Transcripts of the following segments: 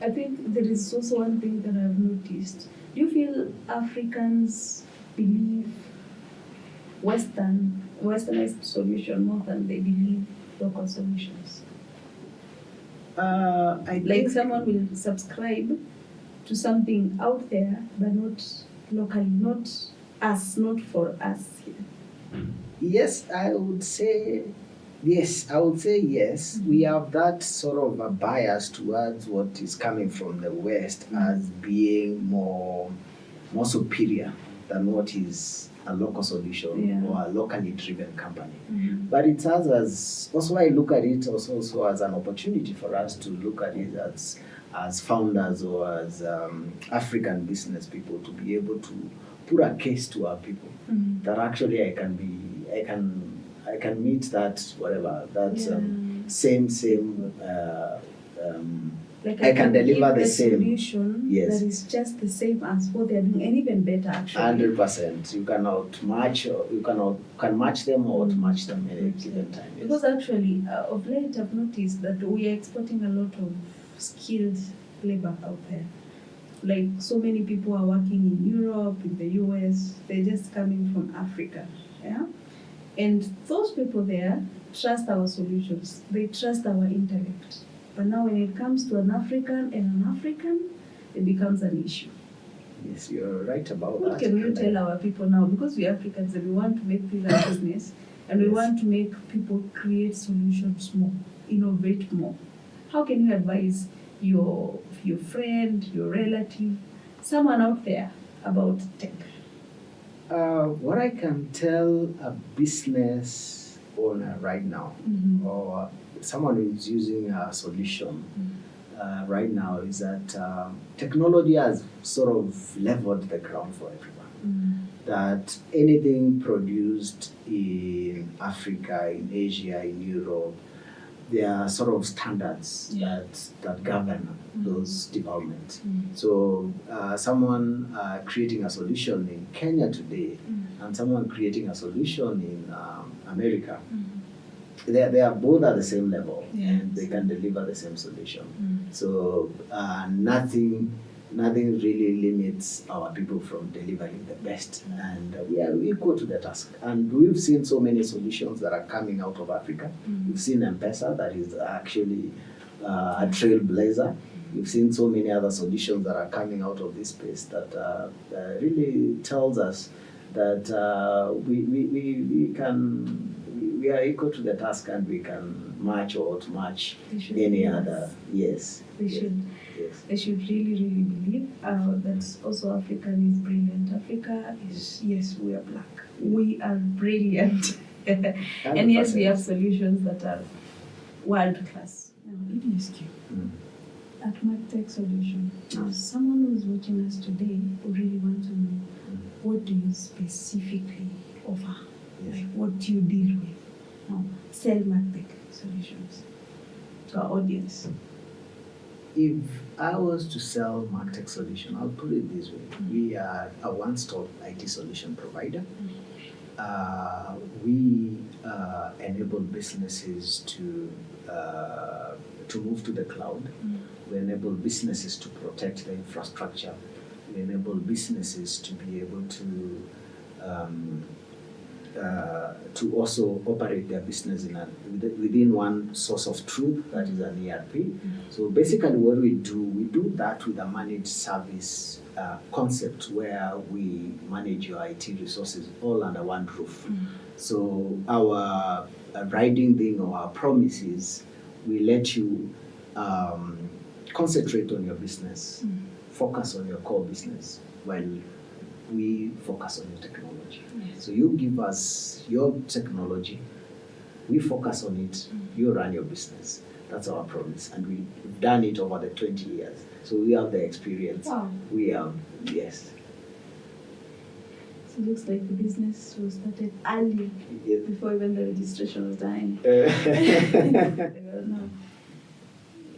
I think there is also one thing that I've noticed. Do you feel Africans believe westernized solution more than they believe local solutions? Like someone will subscribe to something out there, but not locally, not for us here. Yes, I would say yes. We have that sort of a bias towards what is coming from the West as being more superior than what is a local solution or a locally driven company. But it has also I look at it also as an opportunity for us to look at it as founders or as African business people to be able to put a case to our people that actually I can meet that same like I can deliver the same solution that is just the same as what they are doing and even better actually. 100%. You cannot match them or outmatch them at a given time. Yes. Because actually of late I've noticed that we are exporting a lot of skilled labor out there. Like so many people are working in Europe, in the US, they're just coming from Africa. Yeah? And those people there trust our solutions. They trust our intellect. But now when it comes to an African, it becomes an issue. Yes, you're right about what that. What can you tell our people now? Because we Africans and we want to make this a business and we want to make people create solutions more, innovate more. How can you advise your friend, your relative, someone out there about tech? What I can tell a business owner right now, or someone who is using a solution right now, is that technology has sort of leveled the ground for everyone. That anything produced in Africa, in Asia, in Europe, there are sort of standards that govern those developments. So someone creating a solution in Kenya today and someone creating a solution in America, they are both at the same level and they can deliver the same solution. So nothing really limits our people from delivering the best, and we are equal to the task. And we've seen so many solutions that are coming out of Africa. We've seen M-Pesa, that is actually a trailblazer. We've seen so many other solutions that are coming out of this space that really tells us that we are equal to the task and we can match or outmatch any other. Yes. They should really, really believe that also Africa is brilliant. Africa is, yes, we are black. We are brilliant. And yes, we have solutions that are world class. Now, let me ask you, at Magtech Solutions, someone who is watching us today who really want to know, what do you specifically offer? Yes. Like, what do you deal with? Now, sell Magtech Solutions to our audience. If I was to sell Magtech Solution, I'll put it this way. We are a one-stop IT solution provider. We enable businesses to move to the cloud. We enable businesses to protect the infrastructure. We enable businesses to be able to also operate their business within one source of truth, that is an ERP. So basically what we do that with a managed service concept where we manage your IT resources all under one roof. So our riding thing or our promise is we let you concentrate on your business, focus on your core business, while we focus on your technology. So you give us your technology, we focus on it, you run your business. That's our promise. And we've done it over the 20 years. So we have the experience. Wow. We have, yes. So it looks like the business was started early, before even the registration was done. No.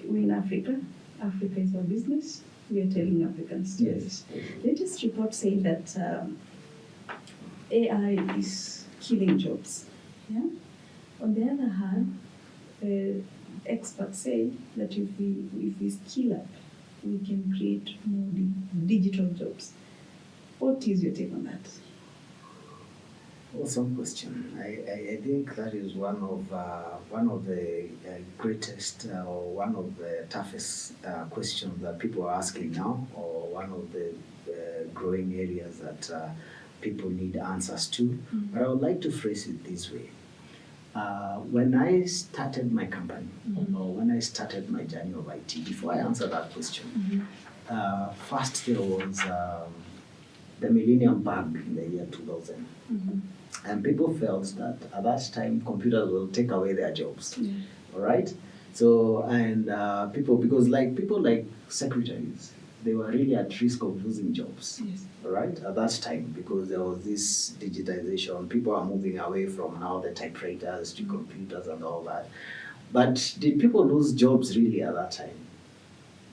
We're in Africa. Africa is our business. We are telling African stories. Yes. Latest reports say that AI is killing jobs. Yeah. On the other hand, experts say that if we skill up we can create more digital jobs. What is your take on that? Awesome question. I think that is one of the greatest or one of the toughest questions that people are asking now, or one of the growing areas that people need answers to. Mm-hmm. But I would like to phrase it this way. When I started my company, mm-hmm. or when I started my journey of IT, before I answer that question, mm-hmm. First there was the millennium bug in the year 2000. Mm-hmm. And people felt that at that time computers will take away their jobs. Yeah. All right? So, and people like secretaries, they were really at risk of losing jobs. Yes. All right? At that time, because there was this digitization, people are moving away from now the typewriters to computers and all that. But did people lose jobs really at that time?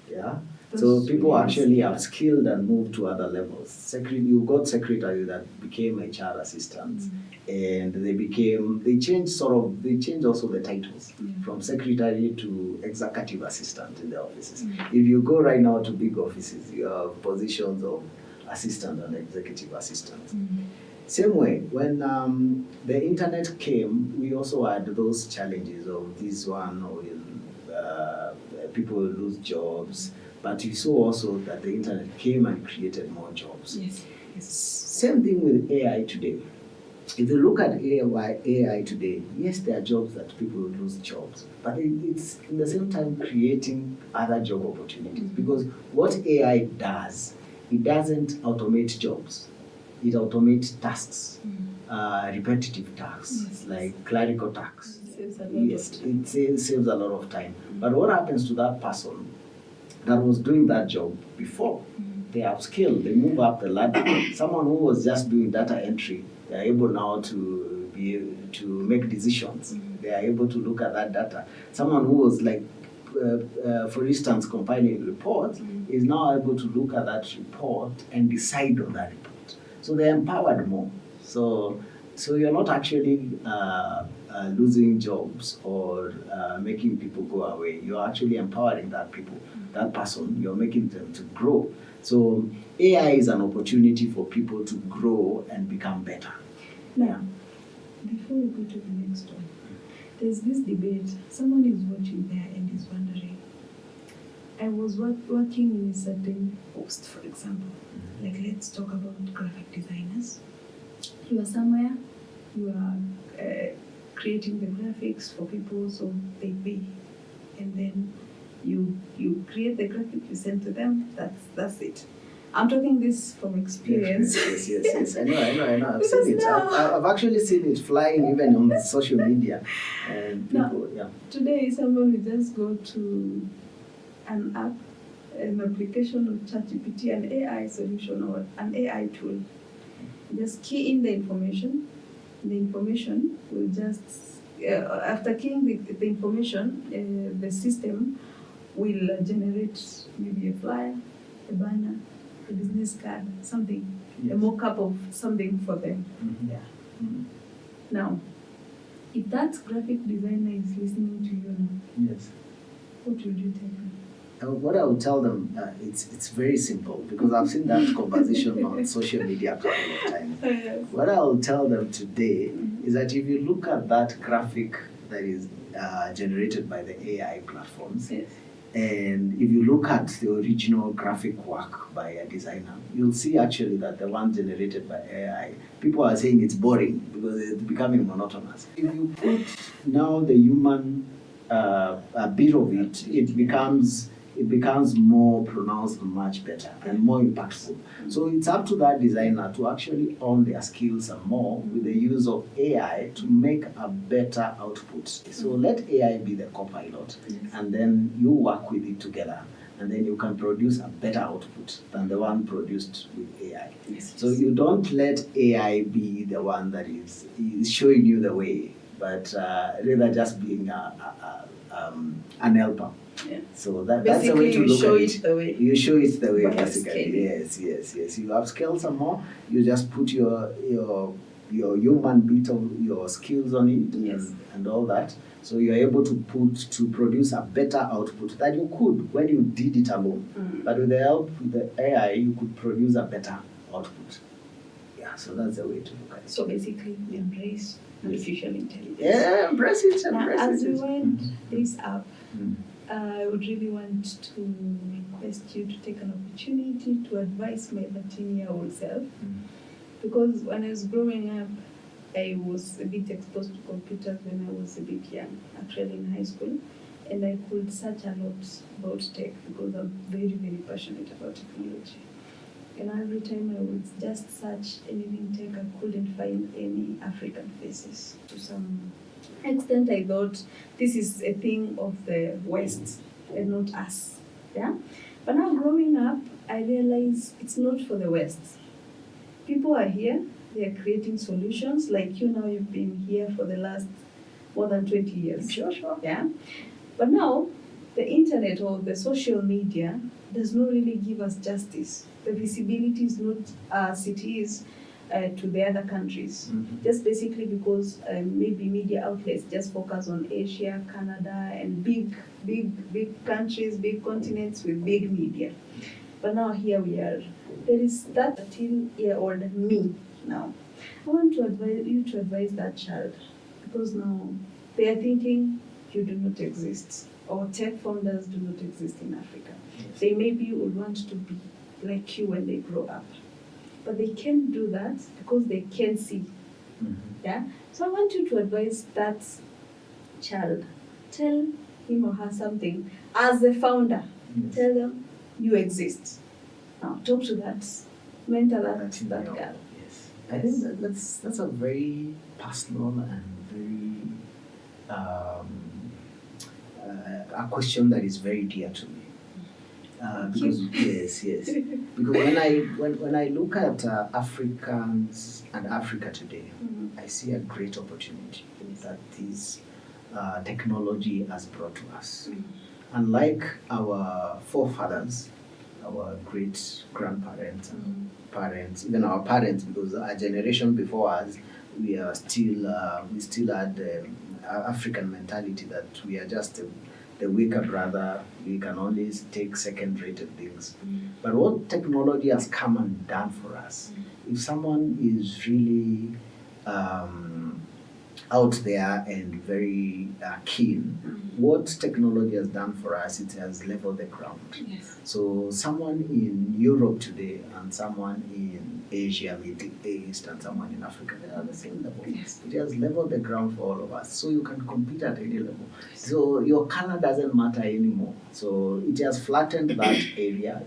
Yeah? So people actually upskilled and moved to other levels. You got secretary that became HR assistants, and they changed also the titles from secretary to executive assistant in the offices. If you go right now to big offices, you have positions of assistant and executive assistant. Same way, when the internet came, we also had those challenges of this one, people lose jobs. But you saw also that the internet came and created more jobs. Yes. Same thing with AI today. If you look at AI today, yes, there are jobs that people lose jobs, but it's in the same time creating other job opportunities. Because what AI does, it doesn't automate jobs. It automates tasks, repetitive tasks, like clerical tasks. It saves a lot of time. But what happens to that person that was doing that job before? They upskill, they move up the ladder. Someone who was just doing data entry, they are able now to be able to make decisions. They are able to look at that data. Someone who was like, for instance, compiling a report is now able to look at that report and decide on that report. So they're empowered more. So you're not actually losing jobs or making people go away. You're actually empowering that person. You're making them to grow. So AI is an opportunity for people to grow and become better. Now, before we go to the next one, there's this debate. Someone is watching there and is wondering, I was working in a certain post, for example. Like, let's talk about graphic designers. You are somewhere, you are creating the graphics for people, so they pay. And then you create the graphic, you send to them, that's it. I'm talking this from experience. Yes. I know. I've seen it. I've actually seen it flying even on social media. And people, Today, someone will just go to an app, an application of ChatGPT, an AI solution or an AI tool. Just key in the information. The information will just, after keying the information, the system will generate maybe a flyer, a banner, a business card, something, a mock-up of something for them. Now, if that graphic designer is listening to you now, what would you tell them? What I will tell them, it's very simple, because I've seen that conversation on social media a couple of times. What I will tell them today is that if you look at that graphic that is generated by the AI platforms, and if you look at the original graphic work by a designer, you'll see actually that the one generated by AI, people are saying it's boring because it's becoming monotonous. If you put now the human bit of it, it becomes more pronounced, much better, and more impactful. So it's up to that designer to actually own their skills and more with the use of AI to make a better output. So let AI be the co-pilot, and then you work with it together, and then you can produce a better output than the one produced with AI. So you don't let AI be the one that is showing you the way, but rather just being an helper. So that's the way to look at it. You show it the way, basically. Yes. You upscale some more. You just put your your human bit of your skills on it and all that. So you're able to produce a better output than you could when you did it alone. But with the help of the AI, you could produce a better output. Yeah, so that's the way to look at it. So basically, embrace artificial intelligence. Yeah, embrace it. Now, as we wind this up, I would really want to request you to take an opportunity to advise my 13-year-old self. Because when I was growing up, I was a bit exposed to computers when I was a bit young, actually in high school. And I could search a lot about tech because I'm very, very passionate about technology. And every time I would just search anything tech, I couldn't find any African faces. To some extent, I thought this is a thing of the West and not us. Yeah? But now growing up, I realize it's not for the West. People are here, they are creating solutions. Like you now, you've been here for the last more than 20 years. Sure. Yeah? But now, the internet or the social media does not really give us justice. The visibility is not as it is to the other countries. Just basically because maybe media outlets just focus on Asia, Canada, and big countries, big continents with big media. But now here we are. There is that 13-year-old me now. I want to advise that child, because now they are thinking you do not exist, or tech founders do not exist in Africa. Yes. They maybe would want to be like you when they grow up, but they can't do that because they can't see. Yeah. So I want you to advise that child. Tell him or her something as a founder. Yes. Tell them you exist. Now talk to that mentor that girl. Yes. I think that's a very personal and very a question that is very dear to me. Because yes, because when I look at Africans and Africa today, I see a great opportunity that this technology has brought to us. Unlike our forefathers, our great grandparents and parents, even our parents, because our generation before us, we still had the African mentality that we are just the weaker brother, we can only take second-rated things. But what technology has come and done for us, if someone is really out there and very keen, what technology has done for us, it has leveled the ground. Yes. So someone in Europe today and someone in Asia, Middle East, and someone in Africa, they are the same level. Yes. It has leveled the ground for all of us. So you can compete at any level. So your color doesn't matter anymore. So it has flattened that area.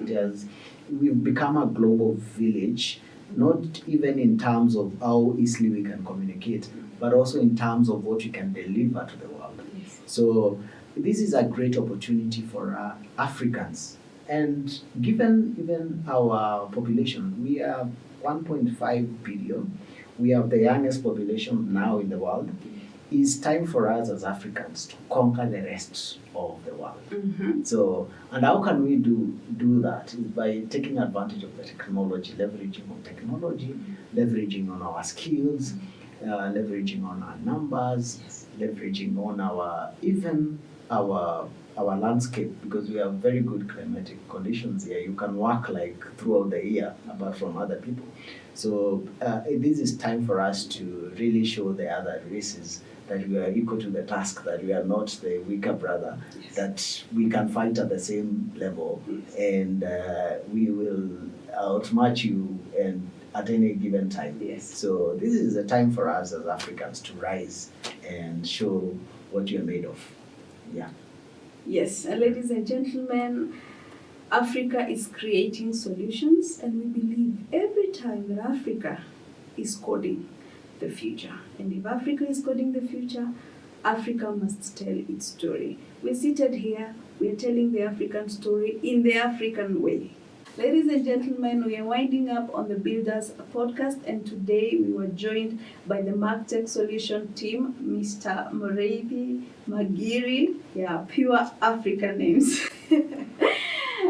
We've become a global village, not even in terms of how easily we can communicate, but also in terms of what you can deliver to the world. Yes. So this is a great opportunity for Africans. And given even our population, we are 1.5 billion. We have the youngest population now in the world. It's time for us as Africans to conquer the rest of the world. So, and how can we do that? Is by taking advantage of the technology, leveraging on technology, leveraging on our skills, leveraging on our numbers, leveraging on our landscape, because we have very good climatic conditions here. You can work like throughout the year, apart from other people. So this is time for us to really show the other races that we are equal to the task, that we are not the weaker brother, that we can fight at the same level, and we will outmatch you and at any given time. Yes. So this is a time for us as Africans to rise and show what you're made of. Yeah. Yes, and ladies and gentlemen, Africa is creating solutions, and we believe every time that Africa is coding the future. And if Africa is coding the future, Africa must tell its story. We're seated here, we're telling the African story in the African way. Ladies and gentlemen, we are winding up on the Builders Podcast, and today we were joined by the Magtech Solutions team, Mr. Murithi Magiri. Yeah, pure African names.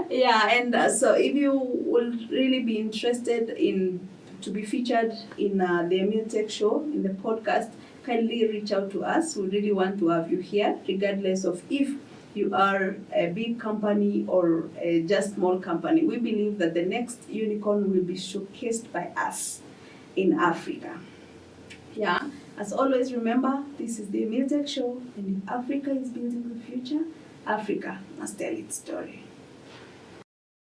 Yeah, and so if you would really be interested in to be featured in the EmilTech show, in the podcast, kindly reach out to us. We really want to have you here, regardless of if you are a big company or a just small company. We believe that the next unicorn will be showcased by us in Africa. Yeah, as always, remember, this is the EmilTech show, and if Africa is building the future, Africa must tell its story.